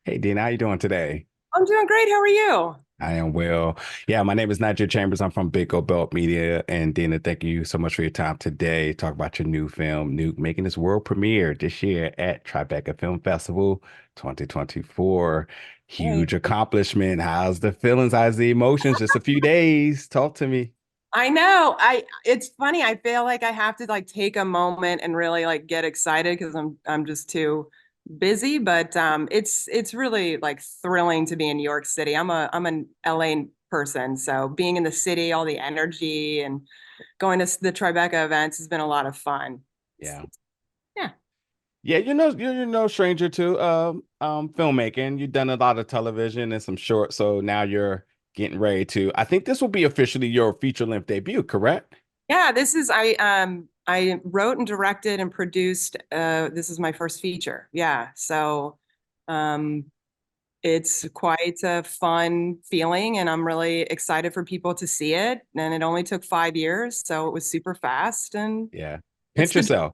Hey, Dean, how you doing today? I'm doing great. How are you? I am well. Yeah, my name is Nigel Chambers. I'm from Big O Belt Media. And Dina, thank you so much for your time today. Talk about your new film, Nuke, making its world premiere this year at Tribeca Film Festival 2024. Hey. Huge accomplishment. How's the feelings? How's the emotions? Just a few days. Talk to me. I know. It's funny. I feel like I have to like take a moment and really like get excited because I'm just too busy, but it's really like thrilling to be in New York City. I'm an LA person, so being in the city, all the energy and going to the Tribeca events has been a lot of fun. Yeah. Yeah. Yeah, you're no stranger to filmmaking. You've done a lot of television and some short, so now you're getting ready to. I think this will be officially your feature-length debut, correct? Yeah, this is I wrote and directed and produced this is my first feature. Yeah. So um it's quite a fun feeling and I'm really excited for people to see it. And it only took 5 years, so it was super fast and Yeah. it's Pinch the yourself.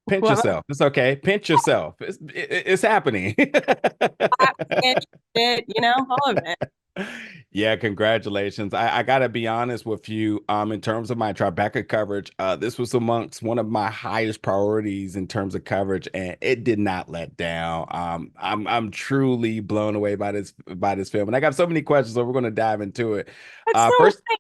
Pinch what yourself. It's okay. Pinch yourself. It's happening. all of it. Yeah, congratulations. I gotta be honest with you. In terms of my Tribeca coverage, this was amongst one of my highest priorities in terms of coverage, and it did not let down. I'm truly blown away by this film, and I got so many questions, so we're gonna dive into it. That's so First, nice.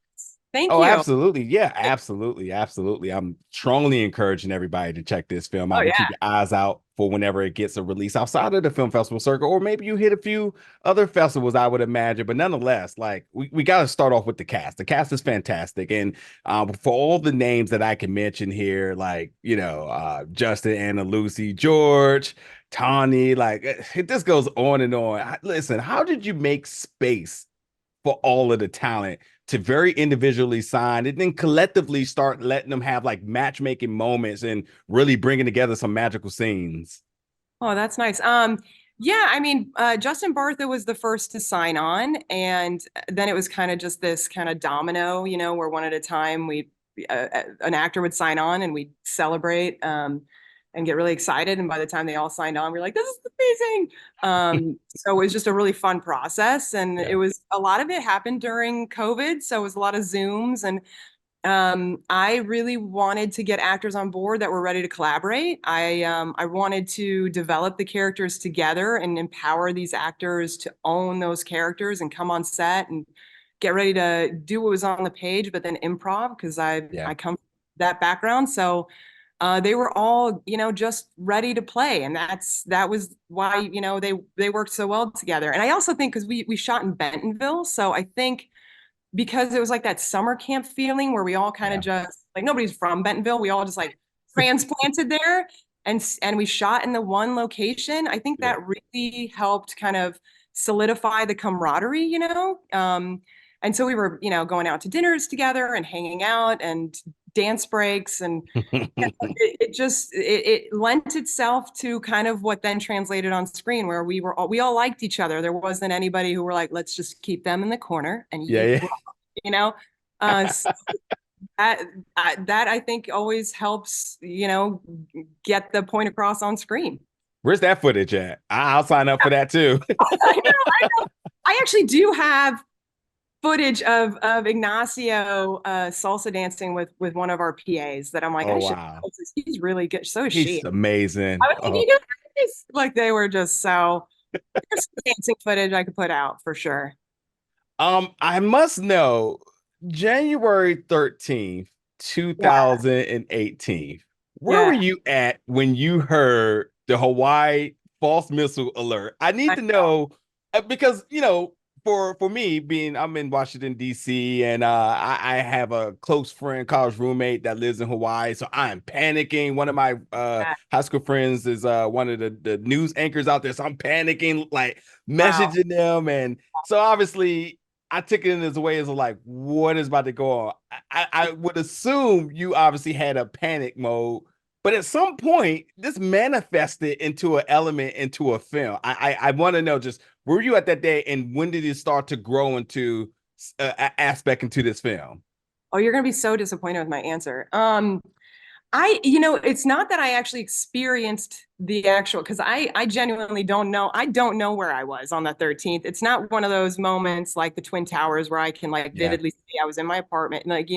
Thank oh, you. absolutely. Yeah, absolutely. Absolutely. I'm strongly encouraging everybody to check this film Oh out and yeah. keep your eyes out for whenever it gets a release outside of the film festival circuit, or maybe you hit a few other festivals, I would imagine. But nonetheless, like we got to start off with the cast. The cast is fantastic. And for all the names that I can mention here, like, Justin, Anna, Lucy, George, Tawny, like this goes on and on. Listen, how did you make space for all of the talent to very individually sign and then collectively start letting them have like matchmaking moments and really bringing together some magical scenes? Oh, that's nice. Yeah, I mean, Justin Bartha was the first to sign on, and then it was kind of just this kind of domino, where one at a time an actor would sign on and we'd celebrate and get really excited. And by the time they all signed on, we are like, this is amazing. So it was just a really fun process, and it Yeah. was a lot of it happened during COVID, so it was a lot of Zooms and I really wanted to get actors on board that were ready to collaborate. I wanted to develop the characters together and empower these actors to own those characters and come on set and get ready to do what was on the page, but then improv because Yeah. I come from that background. So they were all, just ready to play, and that was why, they worked so well together. And I also think because we shot in Bentonville, so I think because it was like that summer camp feeling where we all kind of Yeah. just like nobody's from Bentonville. We all just like transplanted there and we shot in the one location. I think Yeah. that really helped kind of solidify the camaraderie. And so we were, going out to dinners together and hanging out and dance breaks and it lent itself to kind of what then translated on screen where we all liked each other. There wasn't anybody who were like, let's just keep them in the corner and Yeah. you Yeah. you know so that that I think always helps get the point across on screen. Where's that footage at? I'll sign up for that too. I know. I actually do have footage of Ignacio salsa dancing with one of our PAs that I'm like Oh I should wow. post this. He's really good, so is He's she. I amazing. was like, Oh, like they were just so there's some dancing footage I could put out for sure. I must know January 13th, Yeah, 2018. Where were yeah. you at when you heard the Hawaii false missile alert? I need I to know because, for me being I'm in Washington D.C. and I have a close friend, college roommate that lives in Hawaii, so I'm panicking. One of my yeah. high school friends is one of the news anchors out there, so I'm panicking, like Wow. messaging them, and so obviously I took it in as a way as like, what is about to go on? I would assume you obviously had a panic mode, but at some point, this manifested into an element into a film. I want to know just were you at that day, and when did it start to grow into aspect into this film? Oh, you're gonna be so disappointed with my answer. It's not that I actually experienced the actual, because I genuinely don't know. I don't know where I was on the 13th. It's not one of those moments like the Twin Towers where I can like Yeah. vividly see I was in my apartment and like,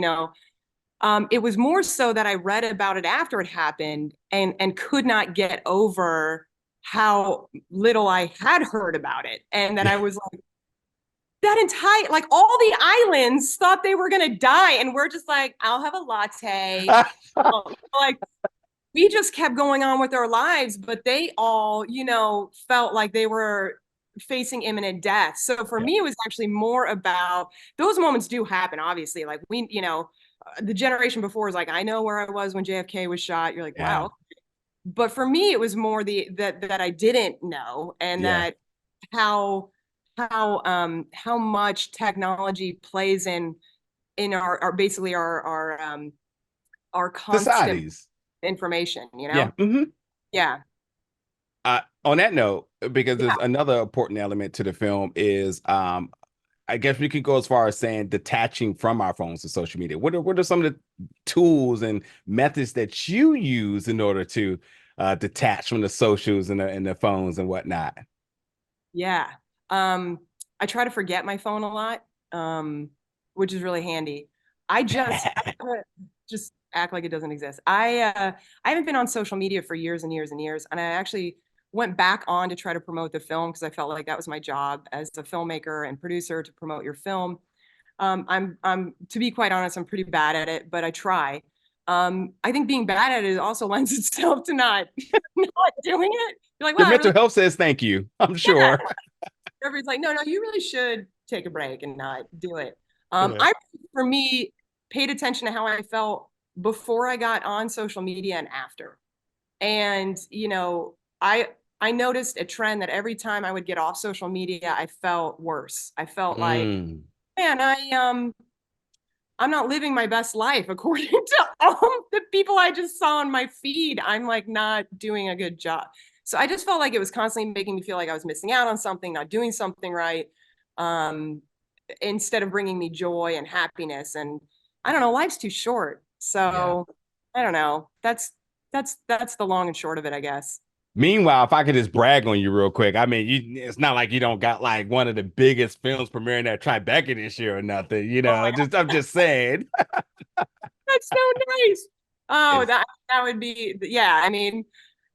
it was more so that I read about it after it happened and could not get over how little I had heard about it. And that I was like, that entire, like all the islands thought they were gonna die, and we're just like, I'll have a latte. Like we just kept going on with our lives, but they all, felt like they were facing imminent death. So for Yeah. me, it was actually more about those moments do happen, obviously. Like the generation before is like, I know where I was when JFK was shot. You're like, Yeah. wow. But for me, it was more that I didn't know, and Yeah. that how how much technology plays in our basically our constant Societies. information, Yeah. Hmm. Yeah. On that note, because Yeah. there's another important element to the film is I guess we could go as far as saying detaching from our phones to social media. What are some of the tools and methods that you use in order to detach from the socials and the phones and whatnot? Yeah. I try to forget my phone a lot, which is really handy. I just act like it doesn't exist. I haven't been on social media for years and years and years, and I actually went back on to try to promote the film because I felt like that was my job as a filmmaker and producer to promote your film. I'm to be quite honest, I'm pretty bad at it, but I try. I think being bad at it also lends itself to not not doing it. You're like, Your well, I mental really, health says thank you, I'm yeah. sure. Everybody's like, no, no, you really should take a break and not do it. Yeah. I, for me, paid attention to how I felt before I got on social media and after. And, I noticed a trend that every time I would get off social media, I felt worse. I felt like, Mm, man, I'm not living my best life according to all the people I just saw on my feed. I'm like not doing a good job. So I just felt like it was constantly making me feel like I was missing out on something, not doing something right, um, instead of bringing me joy and happiness. And I don't know, life's too short. yeah. So I don't know. That's the long and short of it, I guess. Meanwhile, if I could just brag on you real quick, I mean, it's not like you don't got like one of the biggest films premiering at Tribeca this year or nothing, Oh my God, just I'm just saying. that's so nice. Oh, It's that would be, yeah. I mean,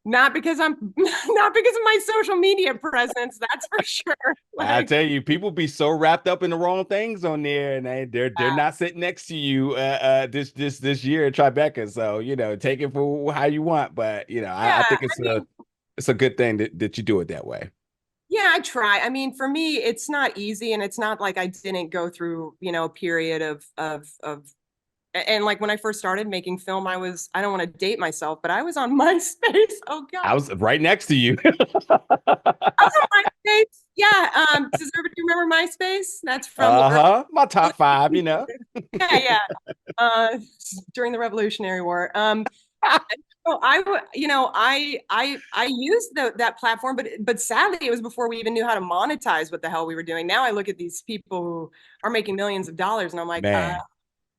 not because I'm not because of my social media presence, that's for sure. I Like, tell you, people be so wrapped up in the wrong things on there, and they're not sitting next to you this year at Tribeca. So take it for how you want, but I yeah, think I mean, it's a good thing that you do it that way. yeah, I try. I mean, for me, it's not easy, and it's not like I didn't go through, a period of and like when I first started making film, I don't want to date myself, but I was on MySpace. Oh God. I was right next to you. I was on MySpace. Yeah. Does everybody remember MySpace? That's from the Uh-huh. My top five, early. Yeah, yeah. Uh, during the Revolutionary War. So I used that platform, but sadly, it was before we even knew how to monetize what the hell we were doing. Now I look at these people who are making millions of dollars, and I'm like, Man.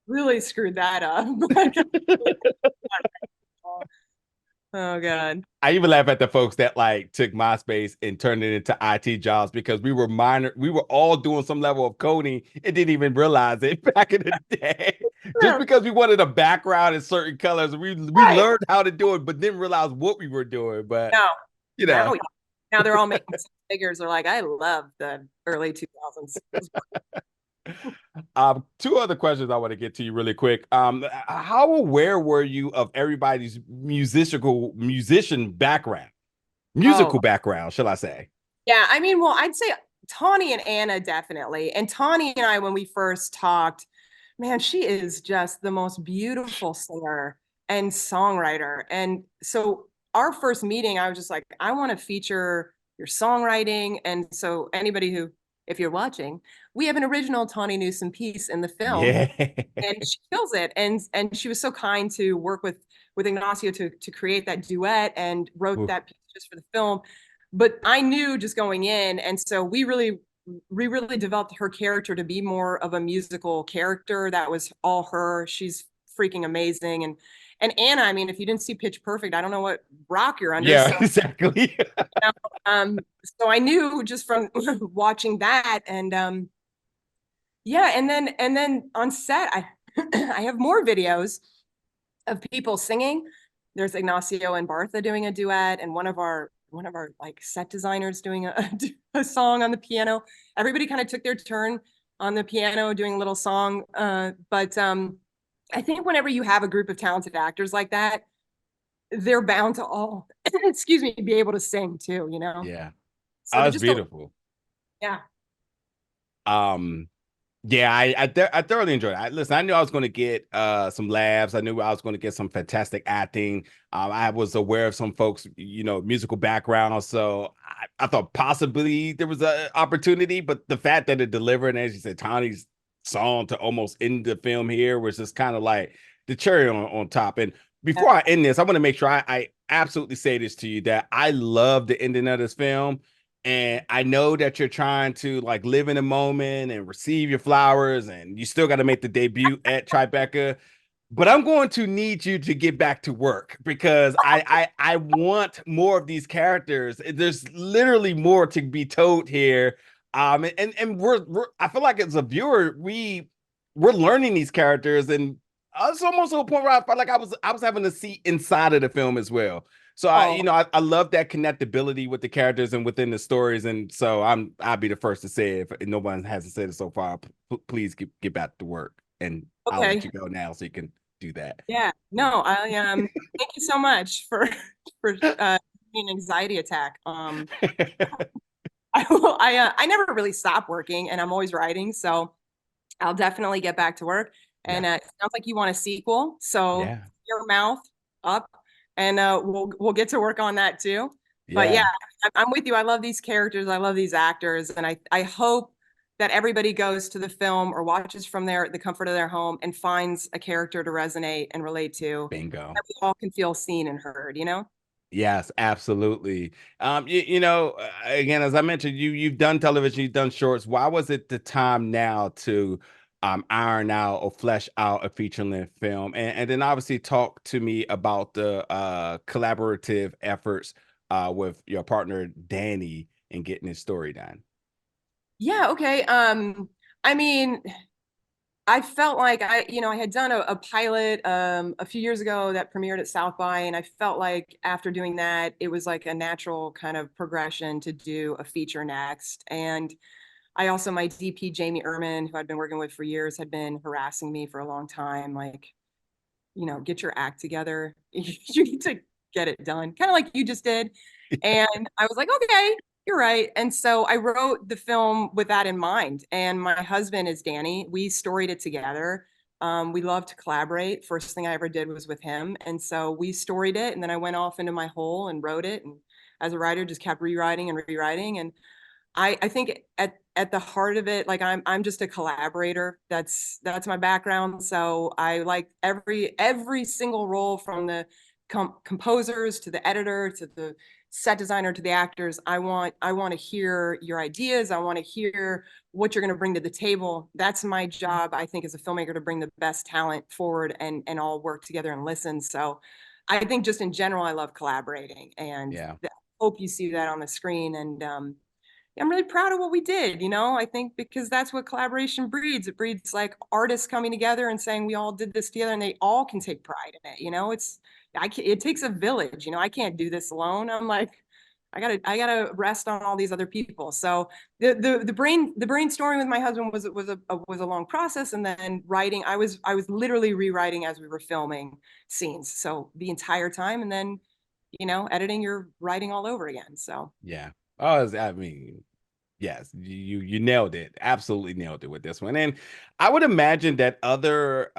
really screwed that up. Oh God. I even laugh at the folks that like took MySpace and turned it into IT jobs because we were all doing some level of coding and didn't even realize it back in the day. Just Yeah, because we wanted a background in certain colors, we right. learned how to do it, but didn't realize what we were doing. But No, you know, now now they're all making six figures. They're like, I love the early 2000s. two other questions I want to get to you really quick. How aware were you of everybody's Oh, musical background, shall I say? yeah. I mean, well, I'd say Tawny and Anna definitely. And Tawny and I, when we first talked, man, she is just the most beautiful singer and songwriter. And so our first meeting, I was just like, I want to feature your songwriting. And so anybody who, if you're watching, we have an original Tawny Newsome piece in the film, Yeah. and she kills it. And she was so kind to work with Ignacio to create that duet and wrote Oof. that piece just for the film. But I knew just going in, and so we really developed her character to be more of a musical character. That was all her. She's freaking amazing, And Anna, I mean, if you didn't see Pitch Perfect, I don't know what rock you're under. Yeah, So, exactly. so I knew just from watching that, and yeah, and then on set, I I have more videos of people singing. There's Ignacio and Bartha doing a duet, and one of our like set designers doing a song on the piano. Everybody kind of took their turn on the piano doing a little song. But I think whenever you have a group of talented actors like that, they're bound to all, excuse me, be able to sing too, you know? Yeah. So Oh, they're that's just a, beautiful. yeah. Um, yeah, I thoroughly enjoyed it. Listen, I knew I was going to get some laughs. I knew I was going to get some fantastic acting. I was aware of some folks, musical background, so I thought possibly there was an opportunity. But the fact that it delivered, and as you said, Tawny's song to almost end the film here was just kind of like the cherry on top. And before I end this, I want to make sure I absolutely say this to you that I love the ending of this film. And I know that you're trying to like live in a moment and receive your flowers, and you still got to make the debut at Tribeca. But I'm going to need you to get back to work because I want more of these characters. There's literally more to be told here. And we're I feel like as a viewer, we're learning these characters, and it's almost to a point where I felt like I was having a seat inside of the film as well. So Oh, I love that connectability with the characters and within the stories. And so I'll be the first to say it, if no one hasn't said it so far, please get back to work. And I'll let okay. you go now so you can do that. Yeah. No, I thank you so much for for an anxiety attack. I never really stop working and I'm always writing, so I'll definitely get back to work. And Yeah. it sounds like you want a sequel, so Yeah. your mouth up, and we'll get to work on that too. But yeah, Yeah. I'm with you. I love these characters. I love these actors, and I hope that everybody goes to the film or watches from the comfort of their home and finds a character to resonate and relate to, Bingo. that we all can feel seen and heard. You know? Yes, absolutely. Again, as I mentioned, you've done television, you've done shorts. Why was it the time now to iron out or flesh out a feature-length film? And then obviously talk to me about the collaborative efforts with your partner Danny in getting his story done. Yeah. Okay. I mean, I felt like I had done a pilot a few years ago that premiered at South by, and I felt like after doing that, it was like a natural kind of progression to do a feature next. And I also, my DP, Jamie Ehrman, who I'd been working with for years, had been harassing me for a long time, like, get your act together. You need to get it done, kind of like you just did. And I was like, okay, you're right. And so I wrote the film with that in mind. And my husband is Danny. We storied it together. We love to collaborate. First thing I ever did was with him. And so we storied it. And then I went off into my hole and wrote it. And as a writer, just kept rewriting and rewriting. And I think at the heart of it, like I'm just a collaborator. That's my background. So I like every single role, from the composers to the editor to the set designer to the actors. I want to hear your ideas. I want to hear what you're going to bring to the table. That's my job, I think, as a filmmaker, to bring the best talent forward and all work together and listen. So I think just in general, I love collaborating, and Yeah. I hope you see that on the screen. And I'm really proud of what we did. I think because that's what collaboration breeds. It breeds like artists coming together and saying we all did this together, and they all can take pride in it. It takes a village. I can't do this alone. I'm like, I gotta rest on all these other people. So the brainstorming with my husband was a long process, and then writing. I was literally rewriting as we were filming scenes. So the entire time, and then editing, you're writing all over again. So. Yeah. Oh, I mean, yes, you nailed it. Absolutely nailed it with this one. And I would imagine that other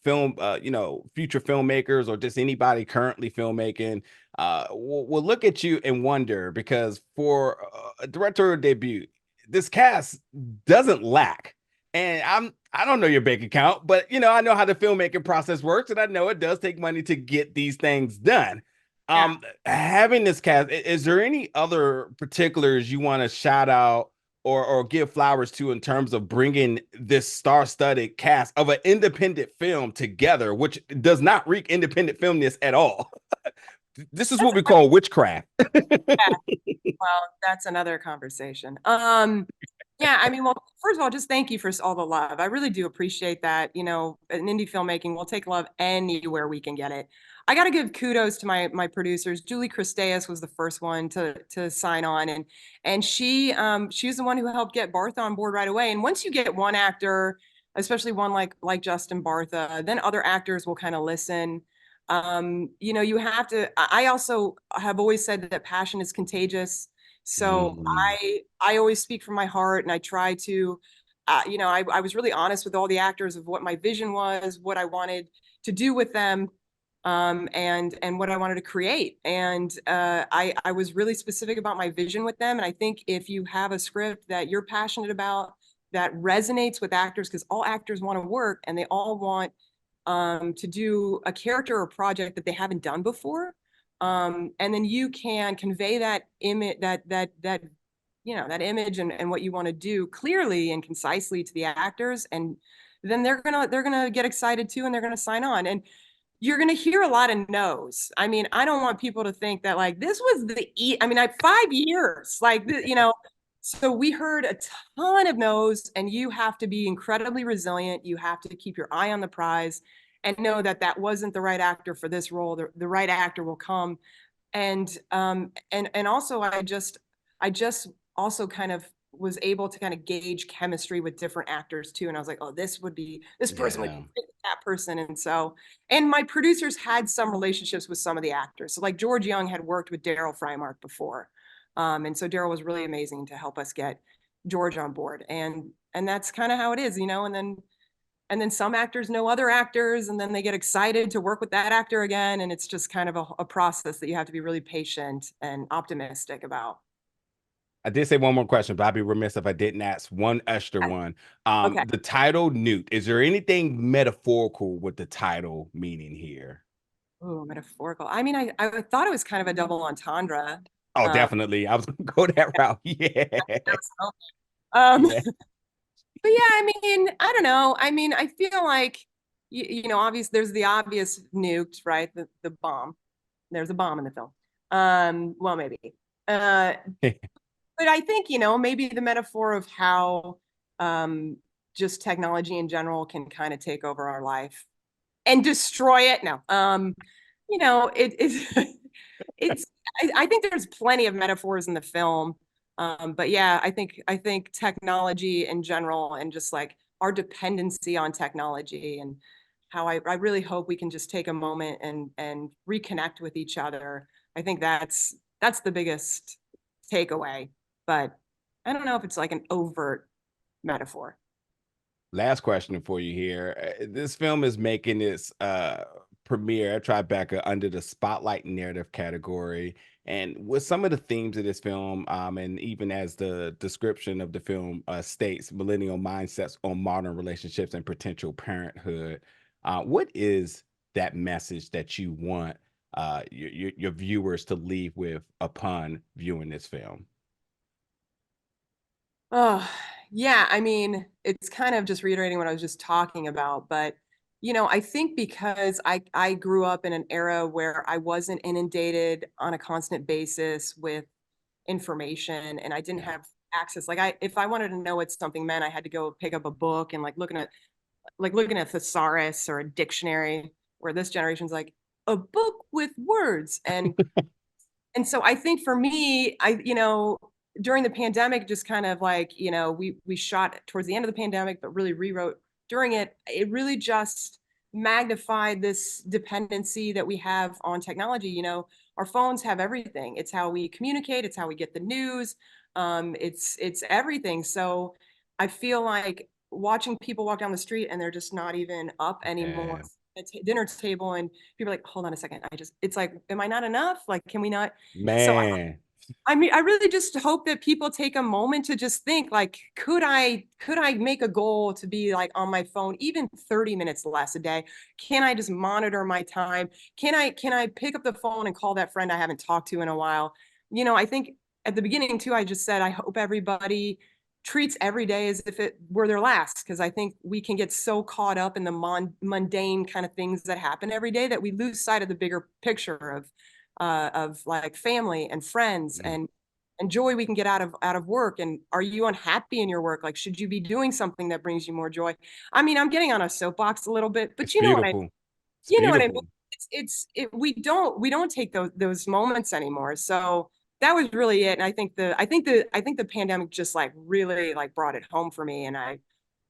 future filmmakers or just anybody currently filmmaking will look at you and wonder, because for a directorial debut, this cast doesn't lack. And I don't know your bank account, but I know how the filmmaking process works, and I know it does take money to get these things done. Yeah. Having this cast, is there any other particulars you want to shout out or give flowers to in terms of bringing this star-studded cast of an independent film together, which does not reek independent filmness at all. This is what we call witchcraft. Well, that's another conversation. Yeah, I mean, well, first of all, just thank you for all the love. I really do appreciate that. You know, in indie filmmaking, we'll take love anywhere we can get it. I got to give kudos to my producers. Julie Christeas was the first one to sign on, and she's the one who helped get Bartha on board right away. And once you get one actor, especially one like Justin Bartha, then other actors will kind of listen. You know, you have to. I also have always said that passion is contagious. So Mm, I always speak from my heart, and I try to, you know, I was really honest with all the actors of what my vision was, what I wanted to do with them, and what I wanted to create. And I was really specific about my vision with them. And I think if you have a script that you're passionate about, that resonates with actors, because all actors want to work and they all want to do a character or project that they haven't done before. And then you can convey that image, that you know, that image and what you want to do clearly and concisely to the actors, and then they're gonna get excited too, and they're gonna sign on. And you're gonna hear a lot of no's. I mean, I don't want people to think that like this was I mean, 5 years, like you know. So we heard a ton of no's, and you have to be incredibly resilient. You have to keep your eye on the prize and know that that wasn't the right actor for this role. The right actor will come. And also I just also kind of was able to kind of gauge chemistry with different actors too. And I was like, oh, this person would yeah. fit that person. And my producers had some relationships with some of the actors. So like George Young had worked with Daryl Freimark before. And so Daryl was really amazing to help us get George on board. And that's kind of how it is, you know. And then some actors know other actors, and then they get excited to work with that actor again. And it's just kind of a process that you have to be really patient and optimistic about. I did say one more question, but I'd be remiss if I didn't ask one extra one. Okay. The title Newt, is there anything metaphorical with the title meaning here? Oh, metaphorical. I mean, I thought it was kind of a double entendre. Oh, Um, definitely. I was gonna go that route. Yeah. um, Yeah. but yeah, I mean, I don't know. I mean, I feel like, you know, obvious, there's the obvious nuked, right? The bomb. There's a bomb in the film. Well, maybe. Uh, but I think, you know, maybe the metaphor of how just technology in general can kind of take over our life and destroy it. No, you know, it's, I think there's plenty of metaphors in the film. But yeah, I think technology in general and just like our dependency on technology and how I really hope we can just take a moment and reconnect with each other. I think that's the biggest takeaway, but I don't know if it's like an overt metaphor. Last question for you here. This film is making its premiere at Tribeca under the spotlight narrative category. And with some of the themes of this film, and even as the description of the film states, millennial mindsets on modern relationships and potential parenthood. What is that message that you want your viewers to leave with upon viewing this film? Oh, yeah. I mean, it's kind of just reiterating what I was just talking about, but you know, I think because I grew up in an era where I wasn't inundated on a constant basis with information and I didn't Yeah. have access. Like if I wanted to know what something meant, I had to go pick up a book and like looking at thesaurus or a dictionary, where this generation's like a book with words. And so I think for me, you know, during the pandemic, just kind of like, you know, we shot towards the end of the pandemic, but really rewrote during it. It really just magnified this dependency that we have on technology. You know, our phones have everything. It's how we communicate. It's how we get the news. It's everything. So I feel like watching people walk down the street and they're just not even up anymore Yeah. at dinner table, and people are like, hold on a second, it's like, am I not enough, like, can we not? So Man. I mean, I really just hope that people take a moment to just think like, could I make a goal to be like on my phone even 30 minutes less a day? Can I just monitor my time? Can I pick up the phone and call that friend I haven't talked to in a while? You know, I think at the beginning too, I just said I hope everybody treats every day as if it were their last, because I think we can get so caught up in the mundane kind of things that happen every day that we lose sight of the bigger picture of like family and friends Mm. and joy we can get out of work. And are you unhappy in your work? Like, should you be doing something that brings you more joy? I mean, I'm getting on a soapbox a little bit, It's but you know what I beautiful. It's you know what I mean? beautiful. We don't take those moments anymore. So that was really it. And I think the pandemic just like really like brought it home for me. And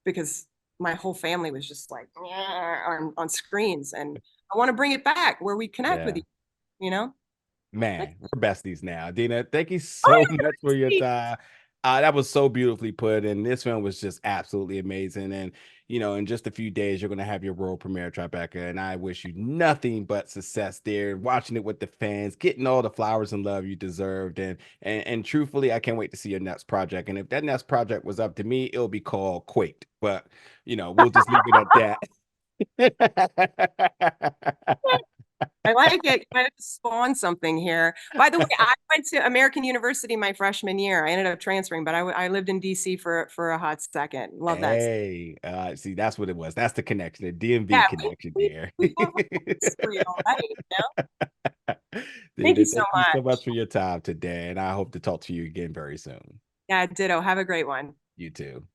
because my whole family was just like on screens, and I want to bring it back where we connect with Yeah. each, you know? Like, Man, we're besties now. Deena, thank you oh so yeah, much for your sweet. time. That was so beautifully put, and this film was just absolutely amazing. And in just a few days, you're gonna have your world premiere, Tribeca, and I wish you nothing but success there. Watching it with the fans, getting all the flowers and love you deserved, and truthfully, I can't wait to see your next project. And if that next project was up to me, it'll be called Quaked. But we'll just leave it at that. I like it. You might have to spawn something here. By the way, I went to American University my freshman year. I ended up transferring, but I lived in DC for a hot second. Love that. Hey, see, that's what it was. That's the connection, the DMV Yeah, connection we, there. we have history already. Thank you Dude, so thank you so much. much for your time today, and I hope to talk to you again very soon. Yeah, ditto. Have a great one. You too.